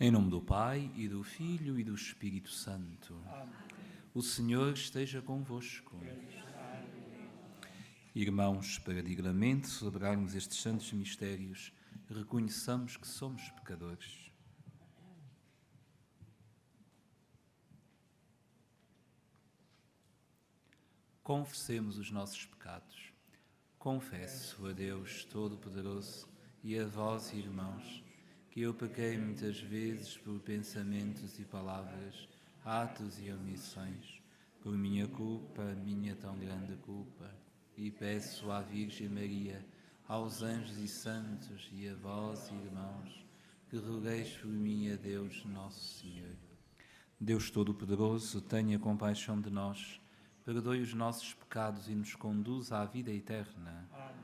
Em nome do Pai, e do Filho, e do Espírito Santo. Amém. O Senhor esteja convosco. Irmãos, para dignamente celebrarmos estes santos mistérios, reconheçamos que somos pecadores. Confessemos os nossos pecados. Confesso a Deus Todo-Poderoso e a vós, irmãos, que eu pequei muitas vezes por pensamentos e palavras, atos e omissões, por minha culpa, minha tão grande culpa, e peço à Virgem Maria, aos anjos e santos e a vós, irmãos, que rogueis por mim a Deus Nosso Senhor. Deus Todo-Poderoso, tenha compaixão de nós, perdoe os nossos pecados e nos conduza à vida eterna. Amém.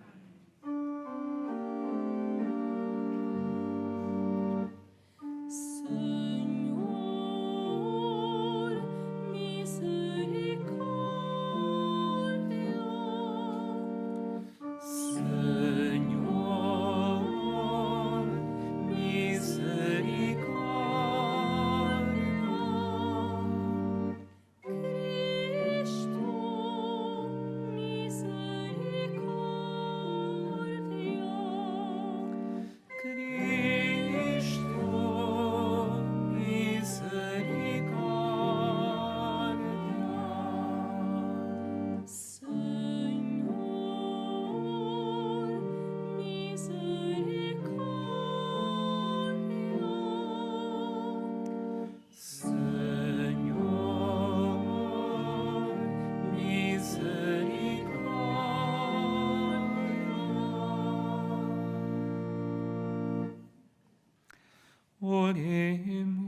Oremos.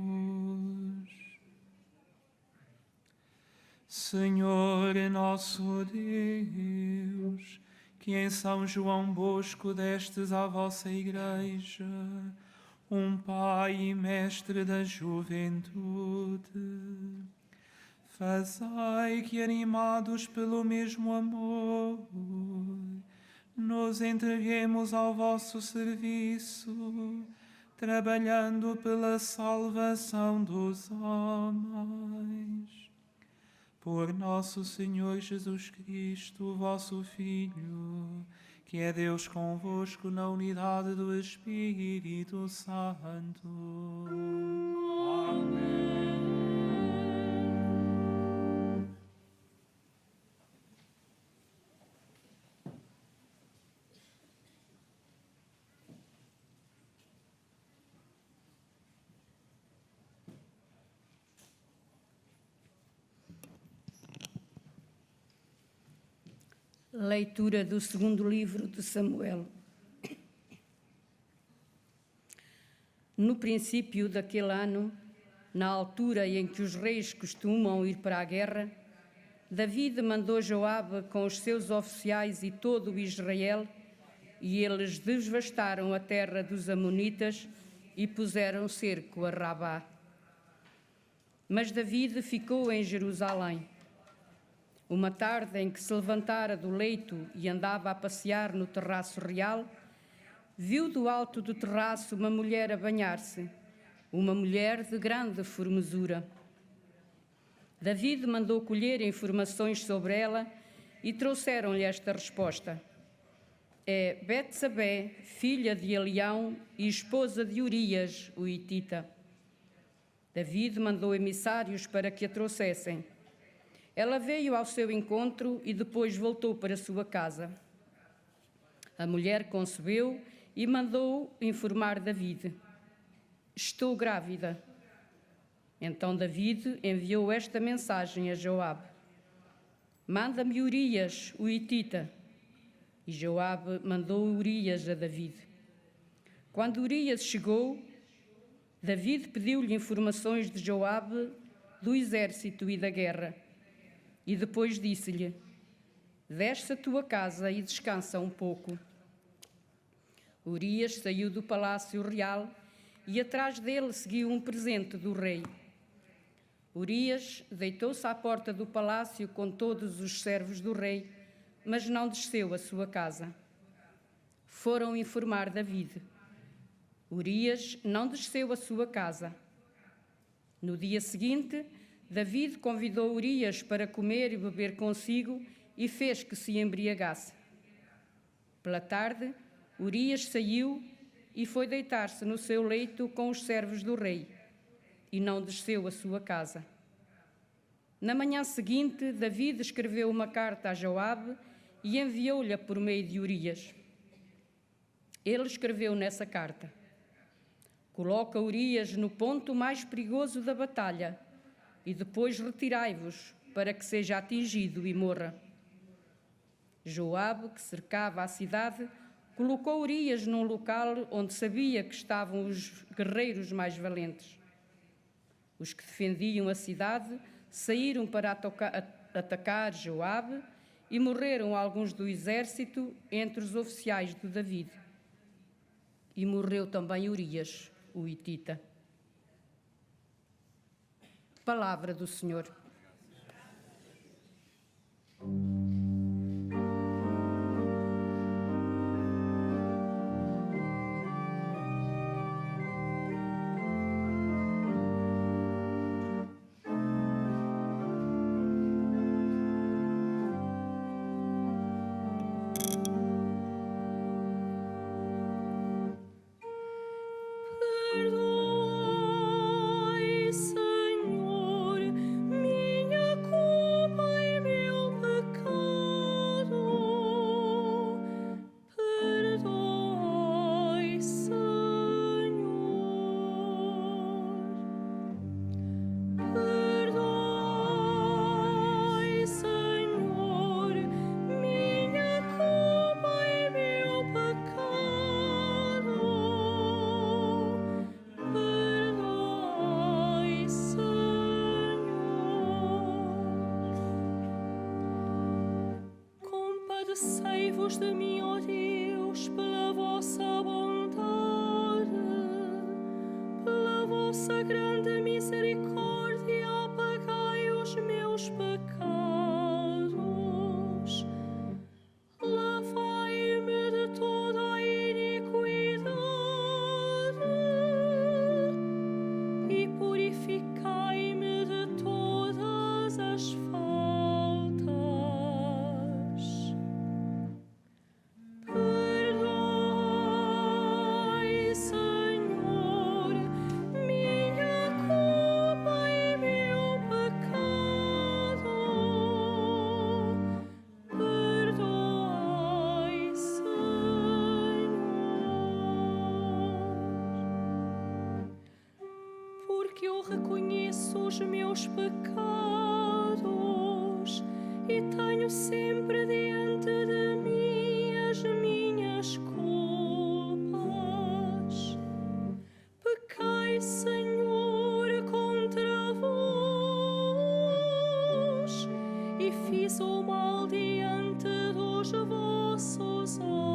Senhor nosso Deus, que em São João Bosco destes à vossa Igreja um Pai e Mestre da juventude, fazei que, animados pelo mesmo amor, nos entreguemos ao vosso serviço, trabalhando pela salvação dos homens. Por nosso Senhor Jesus Cristo, vosso Filho, que é Deus convosco na unidade do Espírito Santo. Amém. Leitura do segundo livro de Samuel. No princípio daquele ano, na altura em que os reis costumam ir para a guerra, David mandou Joabe com os seus oficiais e todo o Israel, e eles devastaram a terra dos amonitas e puseram cerco a Rabá. Mas David ficou em Jerusalém. Uma tarde em que se levantara do leito e andava a passear no terraço real, viu do alto do terraço uma mulher a banhar-se, uma mulher de grande formosura. David mandou colher informações sobre ela e trouxeram-lhe esta resposta: é Betsabé, filha de Elião e esposa de Urias, o hitita. David mandou emissários para que a trouxessem. Ela veio ao seu encontro e depois voltou para sua casa. A mulher concebeu e mandou informar David: estou grávida. Então David enviou esta mensagem a Joabe: manda-me Urias, o hitita. E Joabe mandou Urias a David. Quando Urias chegou, David pediu-lhe informações de Joabe, do exército e da guerra. E depois disse-lhe: desce à tua casa e descansa um pouco. Urias saiu do palácio real e atrás dele seguiu um presente do rei. Urias deitou-se à porta do palácio com todos os servos do rei, mas não desceu à sua casa. Foram informar David. Urias não desceu à sua casa. No dia seguinte, David convidou Urias para comer e beber consigo e fez que se embriagasse. Pela tarde, Urias saiu e foi deitar-se no seu leito com os servos do rei, e não desceu à sua casa. Na manhã seguinte, David escreveu uma carta a Joabe e enviou-lhe por meio de Urias. Ele escreveu nessa carta: coloca Urias no ponto mais perigoso da batalha e depois retirai-vos para que seja atingido e morra. Joabe, que cercava a cidade, colocou Urias num local onde sabia que estavam os guerreiros mais valentes. Os que defendiam a cidade saíram para atacar Joabe e morreram alguns do exército entre os oficiais de David. E morreu também Urias, o hitita. Palavra do Senhor. Compadecei-vos de mim, ó Deus, pela vossa bondade, pela vossa grande misericórdia, apagai os meus pecados. Lavai-me de toda a iniquidade e purificai-me de todas as faltas. Porque eu reconheço os meus pecados e tenho sempre diante de mim as minhas culpas. Pequei, Senhor, contra vos e fiz o mal diante dos vossos olhos.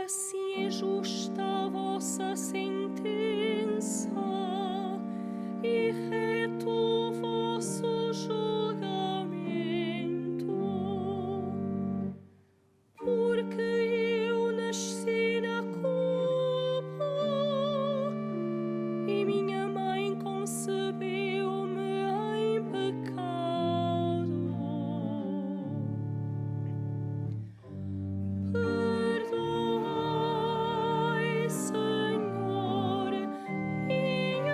Assim é justa a vossa sentença e reto o vosso julgamento. Porque eu nasci na culpa e minha mãe concebeu-me em pecado. Senhor, minha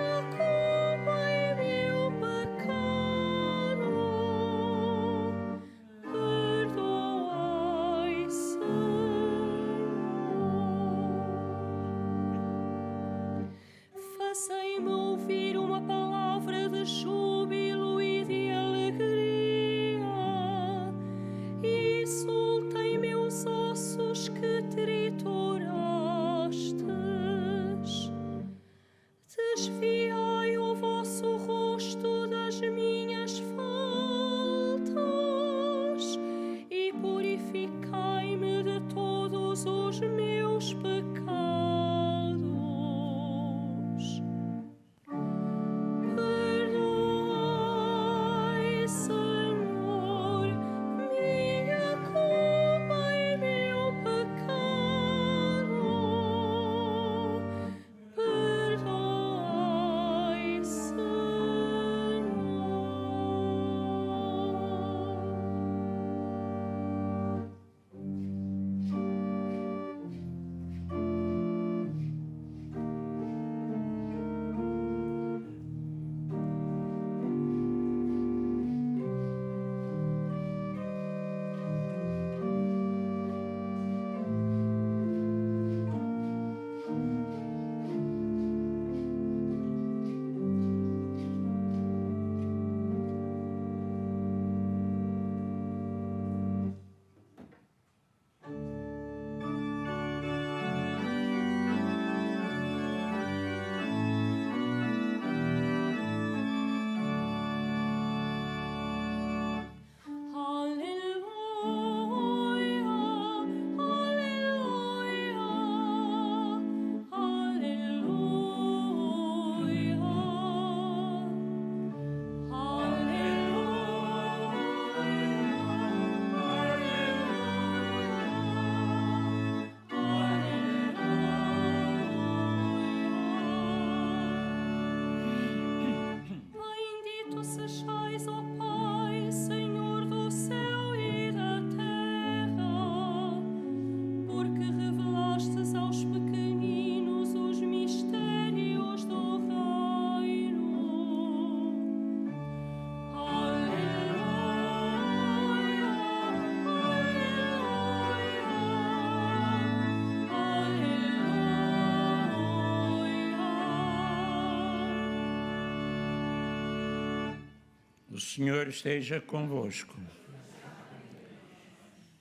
Senhor esteja convosco.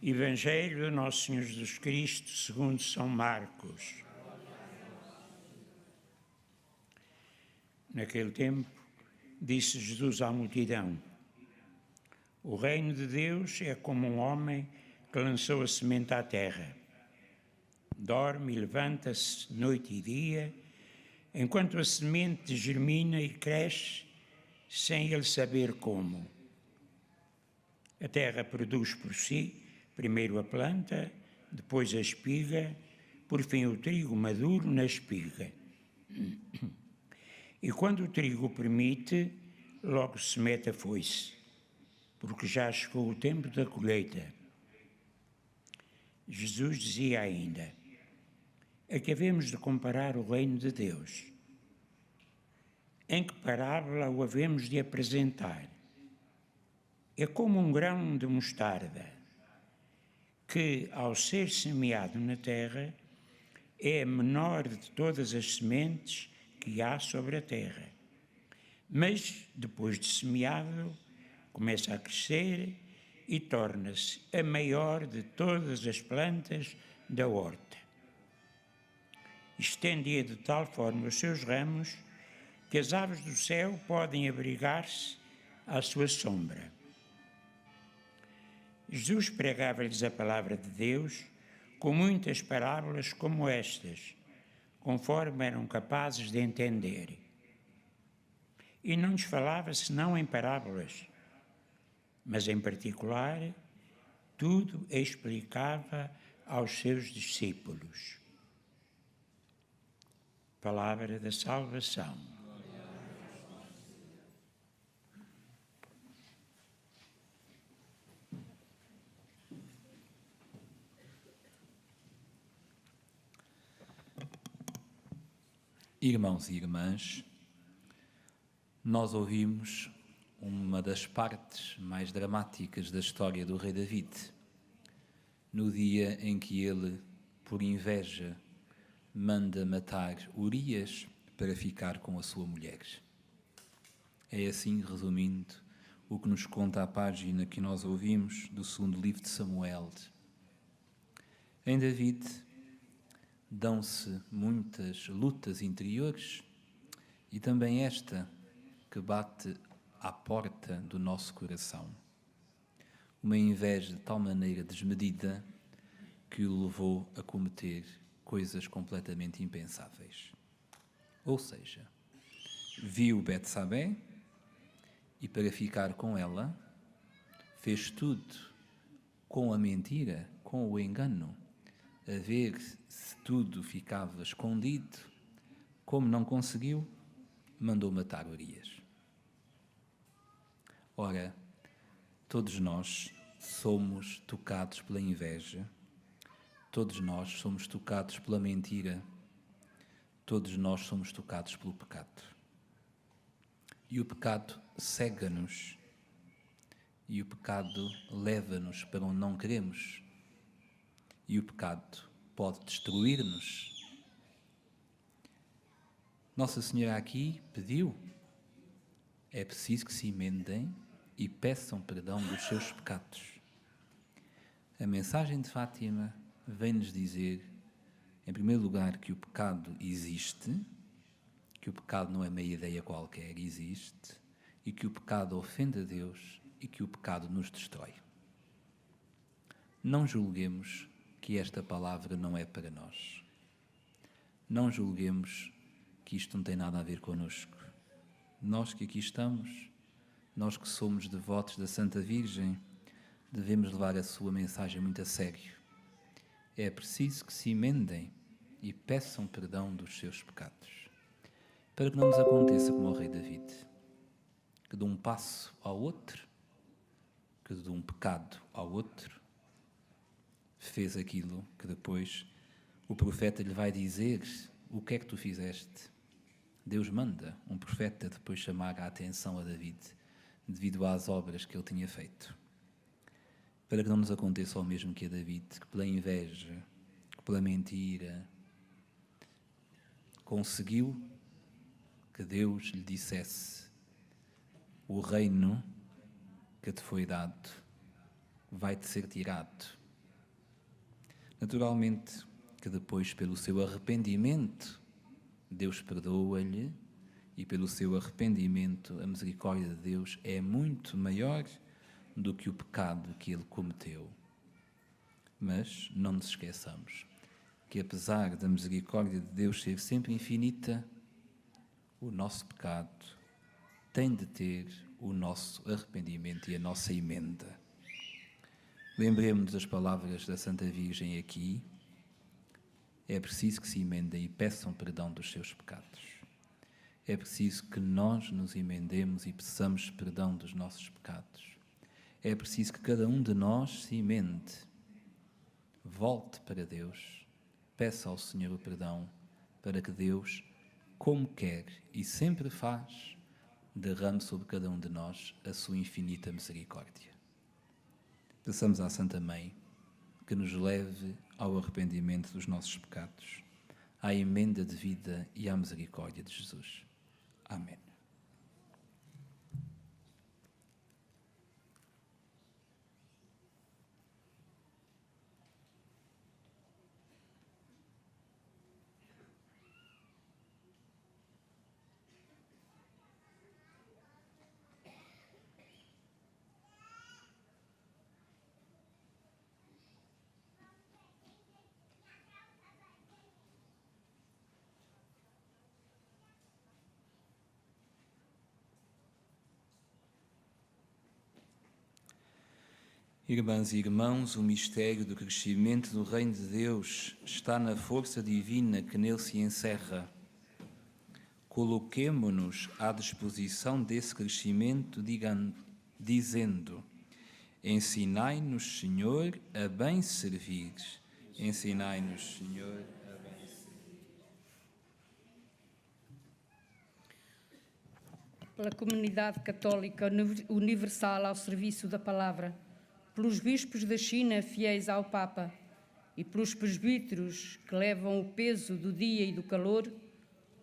Evangelho do Nosso Senhor Jesus Cristo, segundo São Marcos. Naquele tempo, disse Jesus à multidão: o reino de Deus é como um homem que lançou a semente à terra. Dorme e levanta-se noite e dia, enquanto a semente germina e cresce, sem ele saber como. A terra produz por si, primeiro a planta, depois a espiga, por fim o trigo maduro na espiga. E quando o trigo permite, logo se mete a foice, porque já chegou o tempo da colheita. Jesus dizia ainda: a que havemos de comparar o reino de Deus? Em que parábola o havemos de apresentar? É como um grão de mostarda, que, ao ser semeado na terra, é a menor de todas as sementes que há sobre a terra. Mas, depois de semeado, começa a crescer e torna-se a maior de todas as plantas da horta. Estende de tal forma os seus ramos que as aves do céu podem abrigar-se à sua sombra. Jesus pregava-lhes a palavra de Deus com muitas parábolas como estas, conforme eram capazes de entender. E não lhes falava senão em parábolas, mas em particular, tudo explicava aos seus discípulos. Palavra da salvação. Irmãos e irmãs, nós ouvimos uma das partes mais dramáticas da história do rei David, no dia em que ele, por inveja, manda matar Urias para ficar com a sua mulher. É assim, resumindo, o que nos conta a página que nós ouvimos do segundo livro de Samuel. Em David dão-se muitas lutas interiores e também esta que bate à porta do nosso coração. Uma inveja de tal maneira desmedida que o levou a cometer coisas completamente impensáveis. Ou seja, viu Betsabé e, para ficar com ela, fez tudo com a mentira, com o engano, a ver se tudo ficava escondido. Como não conseguiu, mandou matar Urias. Ora, todos nós somos tocados pela inveja, todos nós somos tocados pela mentira, todos nós somos tocados pelo pecado. E o pecado cega-nos, e o pecado leva-nos para onde não queremos, e o pecado pode destruir-nos. Nossa Senhora aqui pediu: é preciso que se emendem e peçam perdão dos seus pecados. A mensagem de Fátima vem-nos dizer, em primeiro lugar, que o pecado existe, que o pecado não é uma ideia qualquer, existe, e que o pecado ofende a Deus e que o pecado nos destrói. Não julguemos que esta palavra não é para nós. Não julguemos que isto não tem nada a ver connosco. Nós que aqui estamos, nós que somos devotos da Santa Virgem, devemos levar a sua mensagem muito a sério. É preciso que se emendem e peçam perdão dos seus pecados, para que não nos aconteça como ao rei David, que de um passo ao outro, que de um pecado ao outro, fez aquilo que depois o profeta lhe vai dizer: o que é que tu fizeste? Deus manda um profeta depois chamar a atenção a David, devido às obras que ele tinha feito. Para que não nos aconteça o mesmo que a David, que pela inveja, que pela mentira, conseguiu que Deus lhe dissesse: o reino que te foi dado vai-te ser tirado. Naturalmente que depois, pelo seu arrependimento, Deus perdoa-lhe, e pelo seu arrependimento a misericórdia de Deus é muito maior do que o pecado que ele cometeu. Mas não nos esqueçamos que, apesar da misericórdia de Deus ser sempre infinita, o nosso pecado tem de ter o nosso arrependimento e a nossa emenda. Lembremos-nos das palavras da Santa Virgem aqui. É preciso que se emendem e peçam perdão dos seus pecados. É preciso que nós nos emendemos e peçamos perdão dos nossos pecados. É preciso que cada um de nós se emende, volte para Deus, peça ao Senhor o perdão, para que Deus, como quer e sempre faz, derrame sobre cada um de nós a sua infinita misericórdia. Peçamos à Santa Mãe que nos leve ao arrependimento dos nossos pecados, à emenda de vida e à misericórdia de Jesus. Amém. Irmãs e irmãos, o mistério do crescimento do Reino de Deus está na força divina que nele se encerra. Coloquemo-nos à disposição desse crescimento, dizendo: ensinai-nos, Senhor, a bem servir. Ensinai-nos, Senhor, a bem servir. Pela comunidade católica universal ao serviço da palavra, pelos bispos da China fiéis ao Papa e pelos presbíteros que levam o peso do dia e do calor,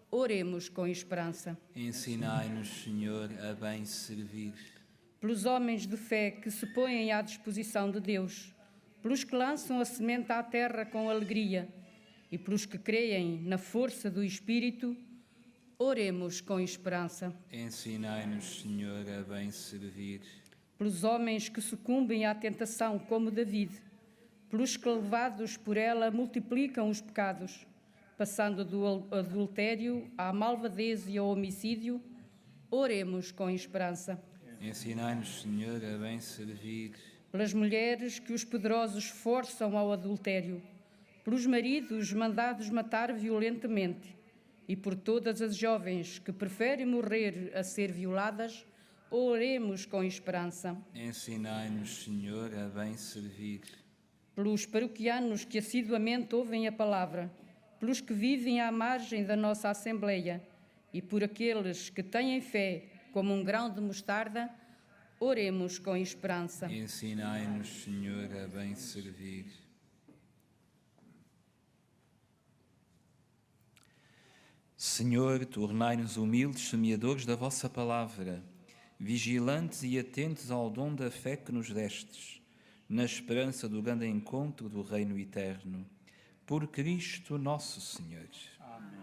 oremos com esperança. Ensinai-nos, Senhor, a bem servir. Pelos homens de fé que se põem à disposição de Deus, pelos que lançam a semente à terra com alegria e pelos que creem na força do Espírito, oremos com esperança. Ensinai-nos, Senhor, a bem servir. Pelos homens que sucumbem à tentação, como David, pelos que, levados por ela, multiplicam os pecados, passando do adultério à malvadez e ao homicídio, oremos com esperança. Ensinai-nos, Senhor, a bem servir. Pelas mulheres que os poderosos forçam ao adultério, pelos maridos mandados matar violentamente e por todas as jovens que preferem morrer a ser violadas, oremos com esperança. Ensinai-nos, Senhor, a bem servir. Pelos paroquianos que assiduamente ouvem a palavra, pelos que vivem à margem da nossa Assembleia e por aqueles que têm fé como um grão de mostarda, oremos com esperança. Ensinai-nos, Senhor, a bem servir. Senhor, tornai-nos humildes semeadores da vossa palavra, vigilantes e atentos ao dom da fé que nos destes, na esperança do grande encontro do Reino eterno. Por Cristo nosso Senhor. Amém.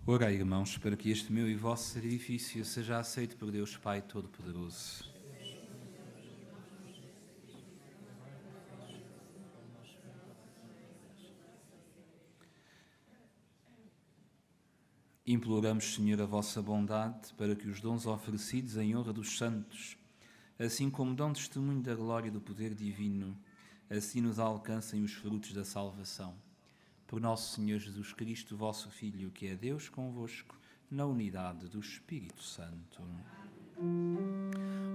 Orai, irmãos, para que este meu e vosso sacrifício seja aceito por Deus Pai Todo-Poderoso. Imploramos, Senhor, a vossa bondade para que os dons oferecidos em honra dos santos, assim como dão testemunho da glória e do poder divino, assim nos alcancem os frutos da salvação. Por nosso Senhor Jesus Cristo, vosso Filho, que é Deus convosco, na unidade do Espírito Santo.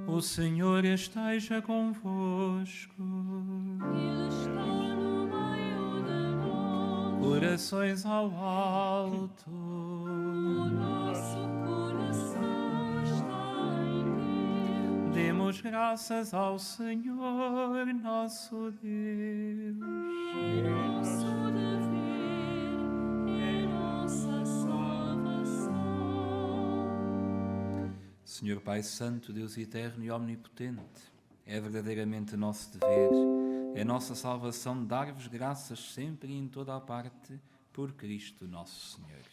O Senhor esteja convosco. Ele está no meio de nós. Corações ao alto. O nosso coração está em ti. Demos graças ao Senhor, nosso Deus. É nosso dever, é nossa salvação. Senhor Pai Santo, Deus eterno e omnipotente, é verdadeiramente nosso dever, é nossa salvação dar-vos graças sempre e em toda a parte por Cristo nosso Senhor.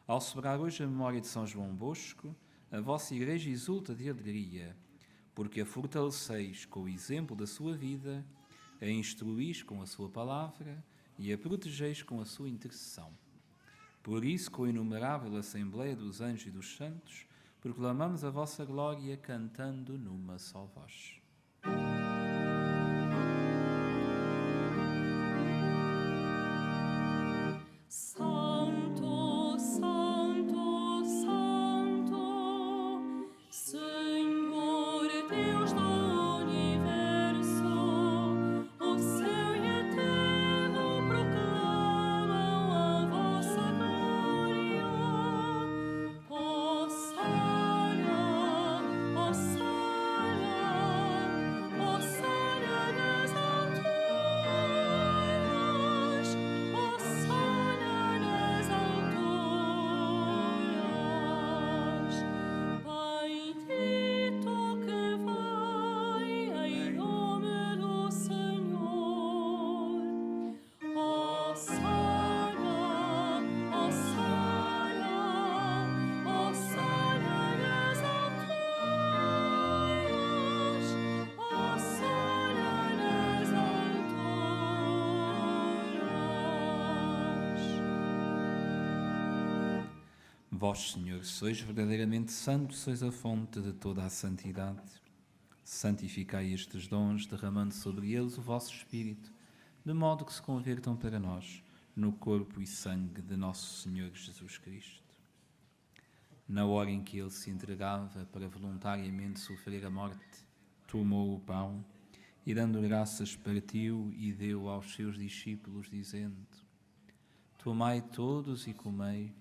Ao celebrar hoje a memória de São João Bosco, a vossa Igreja exulta de alegria, porque a fortaleceis com o exemplo da sua vida, a instruís com a sua palavra e a protegeis com a sua intercessão. Por isso, com a inumerável Assembleia dos Anjos e dos Santos, proclamamos a vossa glória cantando numa só voz. Santo, Santo, Santo, Senhor Deus do universo, o céu e a terra proclamam a vossa glória. Hosana, Hosana, Hosana nas alturas, Hosana nas alturas. Bendito que vai em nome do Senhor. Hosana, Hosana, Hosana nas alturas, Hosana nas alturas. Vós, Senhor, sois verdadeiramente santos, sois a fonte de toda a santidade. Santificai estes dons, derramando sobre eles o vosso Espírito, de modo que se convertam para nós no corpo e sangue de nosso Senhor Jesus Cristo. Na hora em que ele se entregava para voluntariamente sofrer a morte, tomou o pão e, dando graças, partiu e deu aos seus discípulos, dizendo: Tomai todos e comei,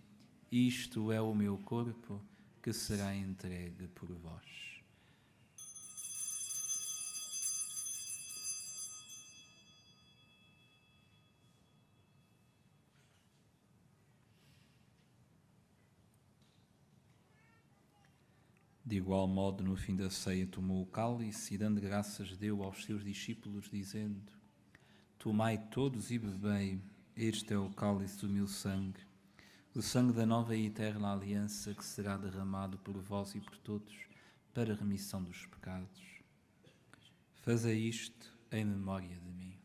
isto é o meu corpo, que será entregue por vós. De igual modo, no fim da ceia, tomou o cálice e, dando graças, deu aos seus discípulos, dizendo: Tomai todos e bebei, este é o cálice do meu sangue, o sangue da nova e eterna aliança, que será derramado por vós e por todos para a remissão dos pecados. Fazei isto em memória de mim.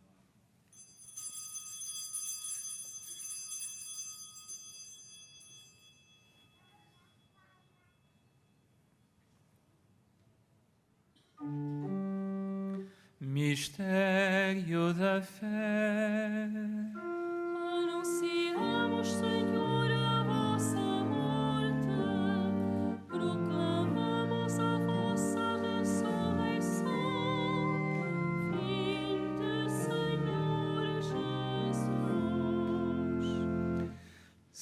Mistério da fé. Anunciamos, Senhor, a vossa morte, proclamamos a vossa ressurreição. Vinde, Senhor Jesus.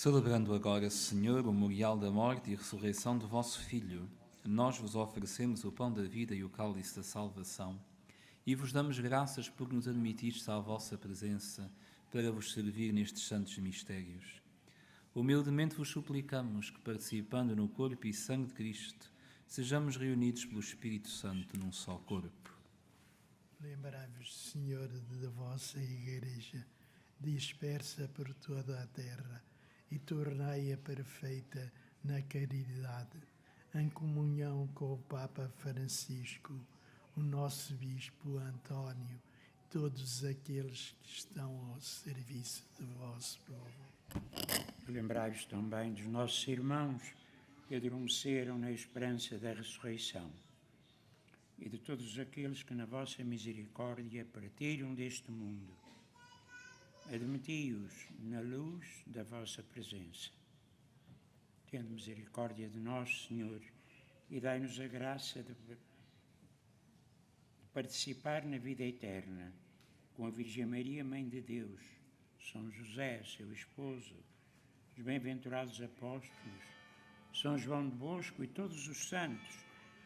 Celebrando agora, Senhor, o memorial da morte e ressurreição do vosso Filho, nós vos oferecemos o pão da vida e o cálice da salvação, e vos damos graças por nos admitirdes à vossa presença para vos servir nestes santos mistérios. Humildemente vos suplicamos que, participando no corpo e sangue de Cristo, sejamos reunidos pelo Espírito Santo num só corpo. Lembrai-vos, Senhor, da vossa Igreja, dispersa por toda a terra, e tornai-a perfeita na caridade, em comunhão com o Papa Francisco, o nosso Bispo António, e todos aqueles que estão ao serviço do vosso povo. Lembrai-vos também dos nossos irmãos que adormeceram na esperança da ressurreição e de todos aqueles que na vossa misericórdia partiram deste mundo. Admiti-os na luz da vossa presença. Tende misericórdia de nós, Senhor, e dai-nos a graça de participar na vida eterna com a Virgem Maria, Mãe de Deus, São José, seu esposo, os bem-aventurados apóstolos, São João de Bosco e todos os santos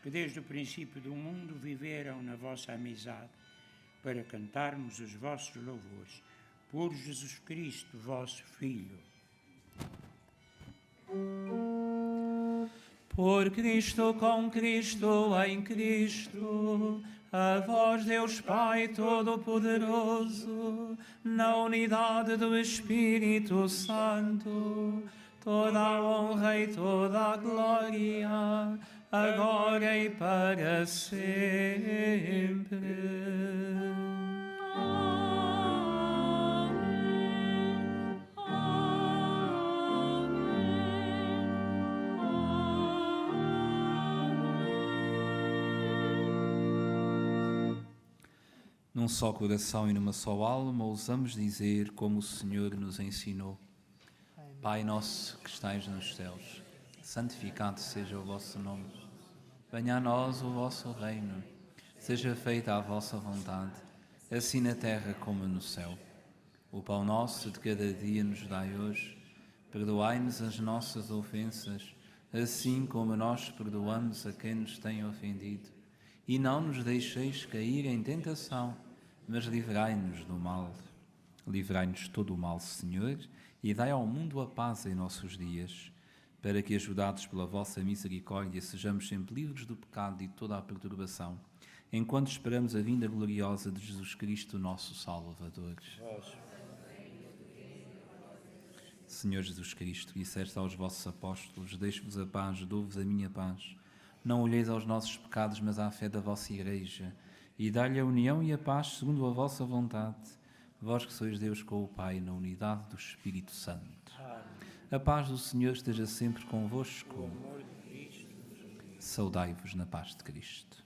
que desde o princípio do mundo viveram na vossa amizade, para cantarmos os vossos louvores. Por Jesus Cristo, vosso Filho. Por Cristo, com Cristo, em Cristo, a vós, Deus Pai Todo-Poderoso, na unidade do Espírito Santo, toda a honra e toda a glória, agora e para sempre. Num só coração e numa só alma, ousamos dizer como o Senhor nos ensinou. Pai nosso que estais nos céus, santificado seja o vosso nome. Venha a nós o vosso reino. Seja feita a vossa vontade, assim na terra como no céu. O pão nosso de cada dia nos dai hoje. Perdoai-nos as nossas ofensas, assim como nós perdoamos a quem nos tem ofendido. E não nos deixeis cair em tentação, mas livrai-nos do mal. Livrai-nos todo o mal, Senhor, e dai ao mundo a paz em nossos dias, para que, ajudados pela vossa misericórdia, sejamos sempre livres do pecado e de toda a perturbação, enquanto esperamos a vinda gloriosa de Jesus Cristo, nosso Salvador. Senhor Jesus Cristo, disseste aos vossos apóstolos: deixo-vos a paz, dou-vos a minha paz. Não olheis aos nossos pecados, mas à fé da vossa Igreja, e dai-lhe a união e a paz segundo a vossa vontade, vós que sois Deus com o Pai, na unidade do Espírito Santo. A paz do Senhor esteja sempre convosco. Saudai-vos na paz de Cristo.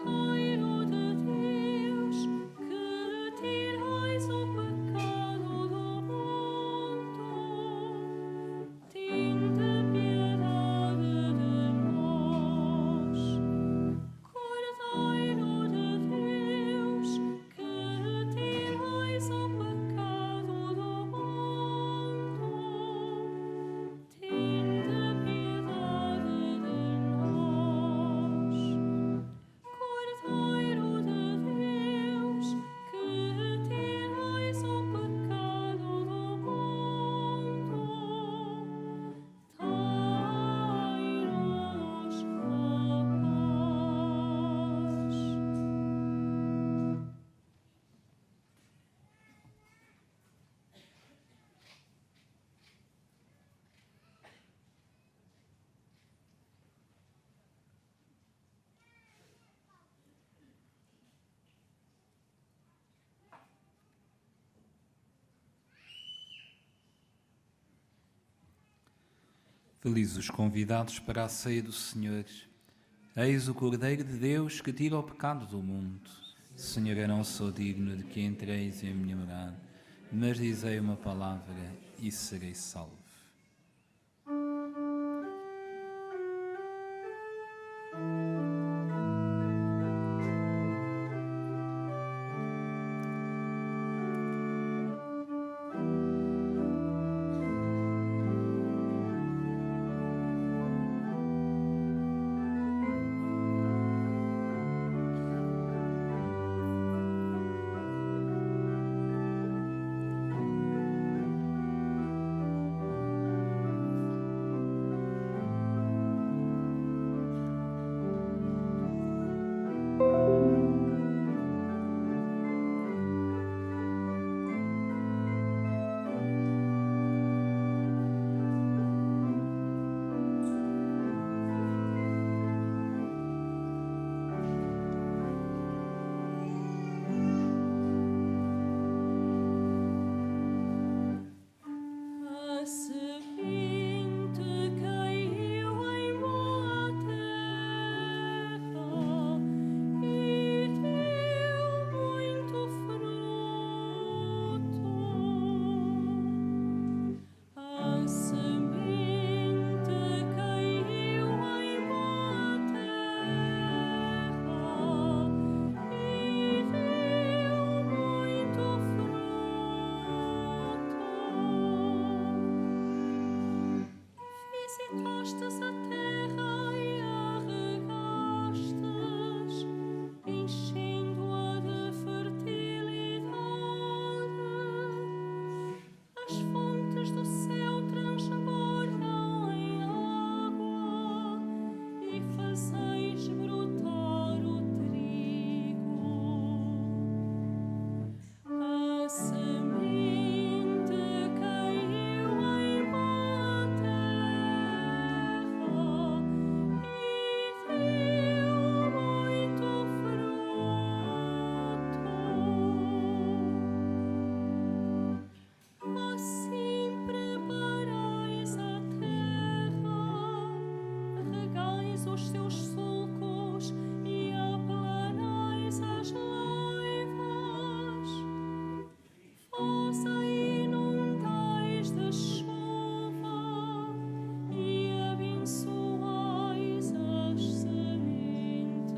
Cordeiro de Deus, que tirais o pecado do mundo, tende piedade de nós. Cordeiro de Deus, que tirais o pecado do mundo, tende piedade de nós. Cordeiro de Deus, que tirais o pecado do mundo, dai-nos a paz. Felizes os convidados para a ceia do Senhor. Eis o Cordeiro de Deus que tira o pecado do mundo. Senhor, eu não sou digno de que entreis em minha morada, mas dizei uma palavra e serei salvo. Plantastes a terra e a regastes, enchendo-a de fertilidade. As fontes do céu transbordam em água e fazeis brotar o trigo. A semente caiu em boa terra e deu muito fruto. Assim preparais a terra, regais os seus sulcos e aplanais as laivas. Vós a inundais de chuva e abençoais as sementes.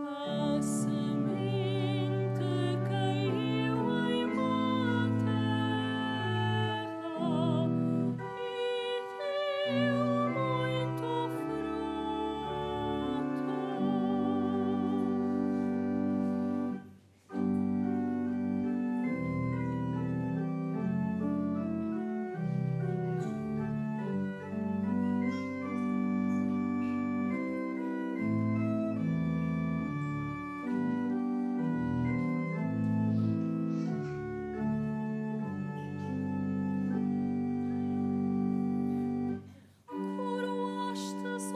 A semente caiu em boa terra e deu muito fruto. Coroastes o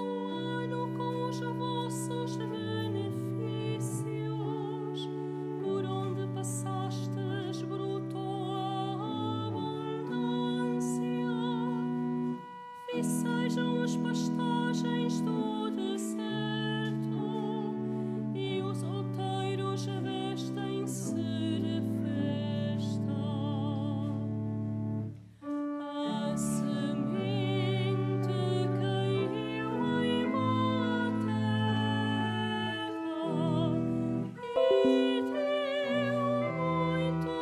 ano com os vossos benefícios, por onde passastes brotou a abundância. E sejam as pastagens do deserto e os outeiros vestem-se de festa. A semente caiu em boa terra e deu muito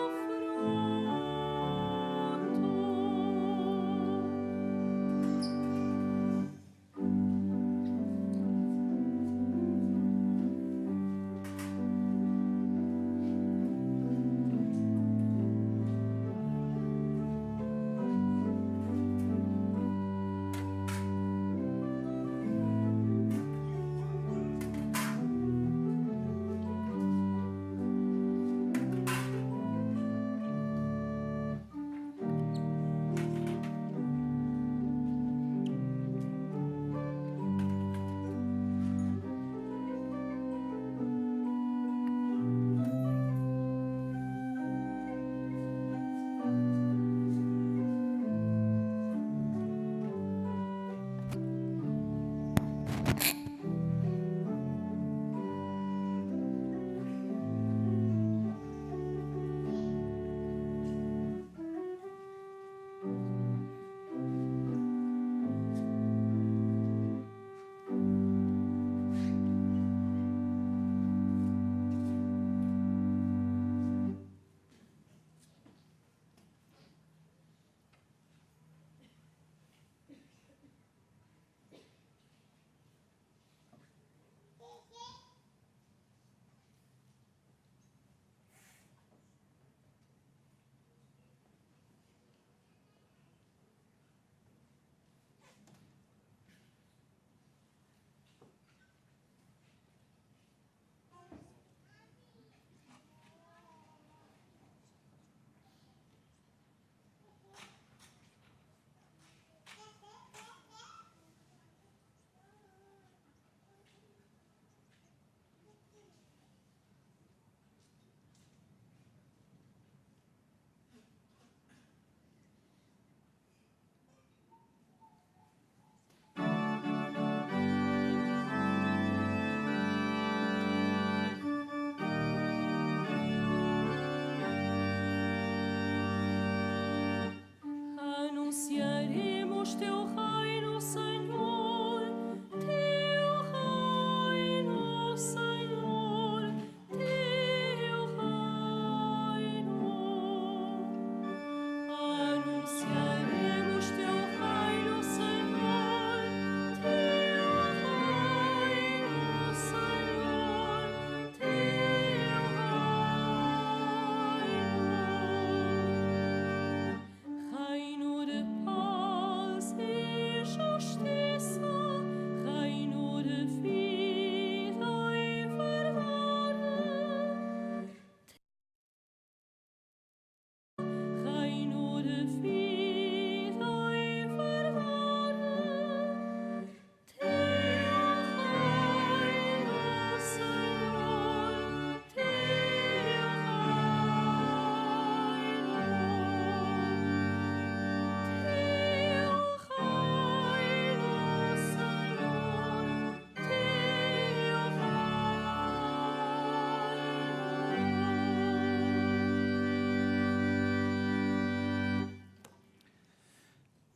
Anunciaremos teu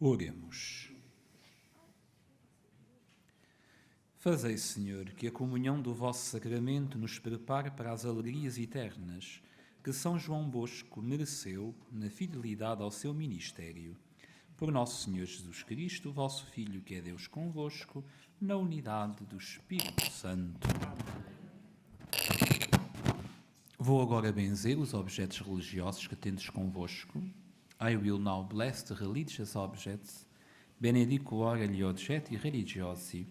Oremos. Fazei, Senhor, que a comunhão do vosso sacramento nos prepare para as alegrias eternas que São João Bosco mereceu na fidelidade ao seu ministério. Por nosso Senhor Jesus Cristo, vosso Filho, que é Deus convosco, na unidade do Espírito Santo. Vou agora benzer os objetos religiosos que tendes convosco. I will now bless the religious objects. Benedico ora gli oggetti religiosi.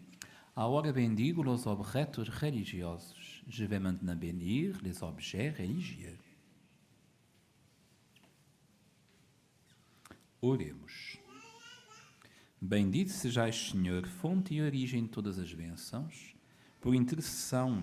Agora bendigo os objetos religiosos. Je vais maintenant bénir les objets religieux. Oremos. Bendito sejais, Senhor, fonte e origem de todas as bênçãos, por intercessão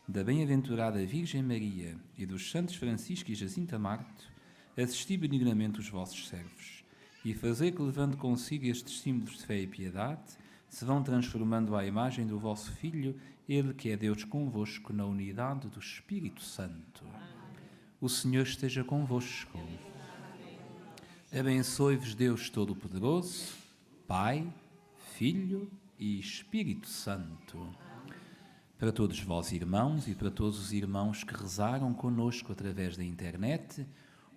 da bem-aventurada Virgem Maria e dos santos Francisco e Jacinta Marte, assisti benignamente os vossos servos e fazer que, levando consigo estes símbolos de fé e piedade, se vão transformando à imagem do vosso Filho, Ele que é Deus convosco na unidade do Espírito Santo. O Senhor esteja convosco. Abençoe-vos Deus Todo-Poderoso, Pai, Filho e Espírito Santo. Para todos vós, irmãos, e para todos os irmãos que rezaram conosco através da internet,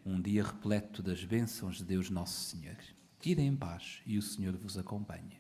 um dia repleto das bênçãos de Deus Nosso Senhor. Ide em paz e o Senhor vos acompanhe.